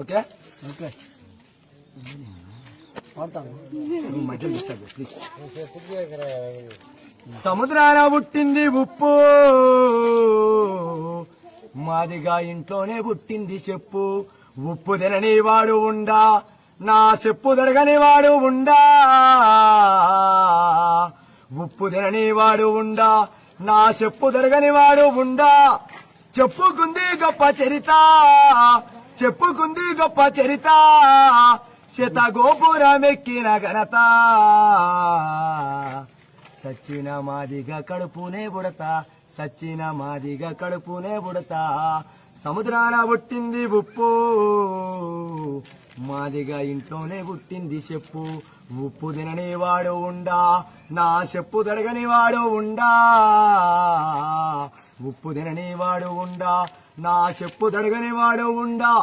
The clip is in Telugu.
ఓకే ఓకే నువ్వు మధ్యలో డిస్టర్బ్ ప్లీజ్. సముద్రాన పుట్టింది ఉప్పు, మాదిగా ఇంట్లోనే పుట్టింది చెప్పు. ఉప్పు తినని వాడు ఉండా, నా చెప్పు దొరకని వాడు ఉండా. ఉప్పు తినని వాడు ఉండా, నా చెప్పు దొరకని వాడు ఉండా. చెప్పుకుంది గొప్ప చరిత, చెప్పుకుంది గొప్ప చరిత, శత గోపురమెక్కిన ఘనత. సచ్చిన మాదిగా కడుపునే బుడతా, సచ్చిన మాదిగా కడుపునే బుడతా. సముద్రాన పుట్టింది ఉప్పు, మాదిగా ఇంట్లోనే పుట్టింది చెప్పు. ఉప్పు తినని వాడు ఉండా, నా చెప్పు దొరకని వాడు ఉండా. ఉప్పు తినని వాడు ఉండా, నా చెప్పు దొరకని వాడు ఉండా.